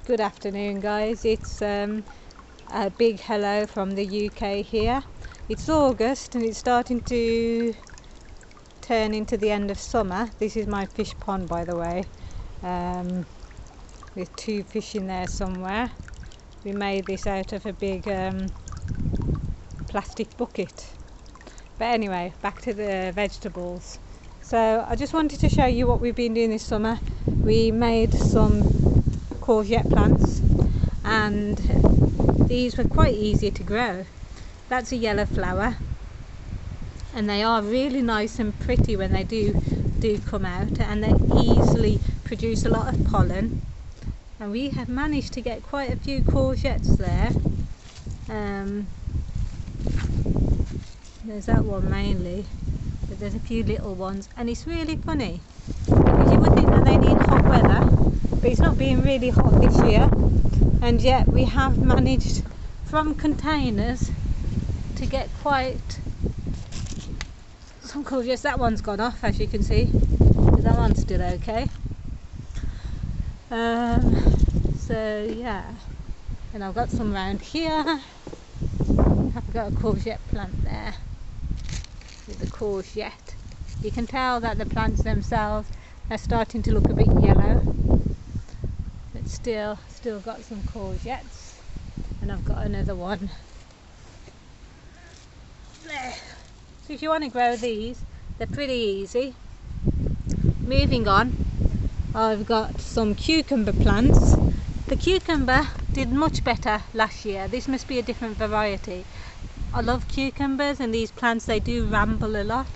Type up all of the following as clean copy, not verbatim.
Good afternoon, guys. It's a big hello from the UK here. It's August and it's starting to turn into the end of summer. This is my fish pond, by the way, with two fish in there somewhere. We made this out of a big plastic bucket. But anyway, back to the vegetables. So I just wanted to show you what we've been doing this summer. We made some courgette plants, and these were quite easy to grow. That's a yellow flower, and they are really nice and pretty when they do come out, and they easily produce a lot of pollen. And we have managed to get quite a few courgettes there. There's that one mainly, but there's a few little ones, and it's really funny because you would think that they need hot weather, but it's not being really hot this year, and yet we have managed from containers to get quite some courgettes. That one's gone off, as you can see, but that one's still okay. So yeah, and I've got some around here. I've got a courgette plant there with the courgette. You can tell that the plants themselves are starting to look a bit yellow, but still got some courgettes, and I've got another one there. So if you want to grow these, they're pretty easy. Moving on, I've got some cucumber plants. The cucumber did much better last year. This must be a different variety. I love cucumbers, and these plants, they do ramble a lot,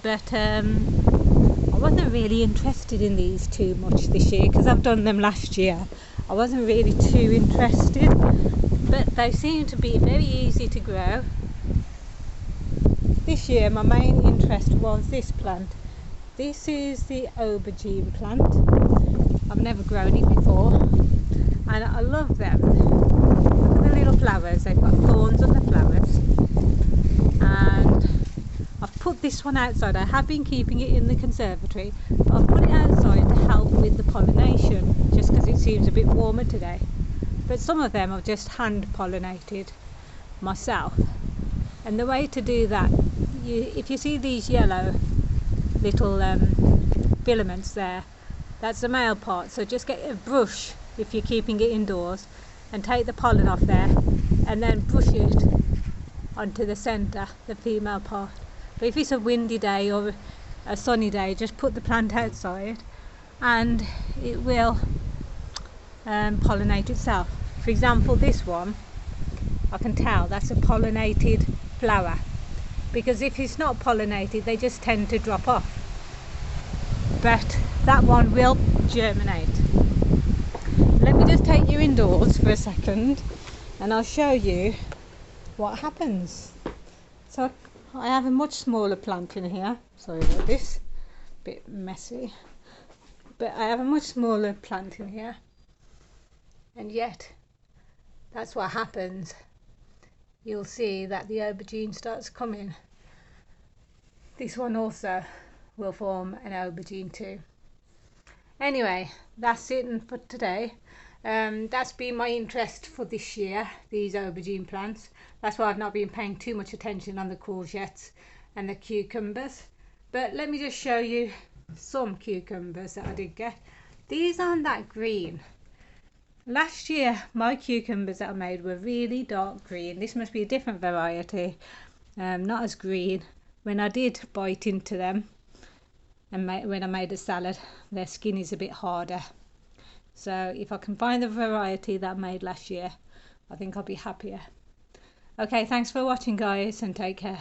but I wasn't really interested in these too much this year because I've done them last year. I wasn't really too interested, but they seem to be very easy to grow. This year my main interest was this plant. This is the aubergine plant. I've never grown it before, and I love them. Look at the little flowers, they've got thorns on the flowers. And I've put this one outside. I have been keeping it in the conservatory, but I've put it outside to help with the pollination, just because it seems a bit warmer today. But some of them I've just hand pollinated myself. And the way to do that, if you see these yellow little filaments there, that's the male part. So just get a brush if you're keeping it indoors and take the pollen off there, and then brush it onto the centre, the female part. But if it's a windy day or a sunny day, just put the plant outside and it will pollinate itself. For example, this one, I can tell that's a pollinated flower, because if it's not pollinated they just tend to drop off, but that one will germinate. Let me just take you indoors for a second and I'll show you what happens. So I have a much smaller plant in here. Sorry about this, bit messy, but I have a much smaller plant in here, and yet that's what happens. You'll see that the aubergine starts coming. This one also will form an aubergine too. Anyway, that's it for today. That's been my interest for this year, these aubergine plants. That's why I've not been paying too much attention on the courgettes and the cucumbers. But let me just show you some cucumbers that I did get. These aren't that green. Last year my cucumbers that I made were really dark green. This must be a different variety, not as green. When I did bite into them and when I made a salad, their skin is a bit harder. So if I can find the variety that I made last year, I think I'll be happier. Okay, thanks for watching, guys, and take care.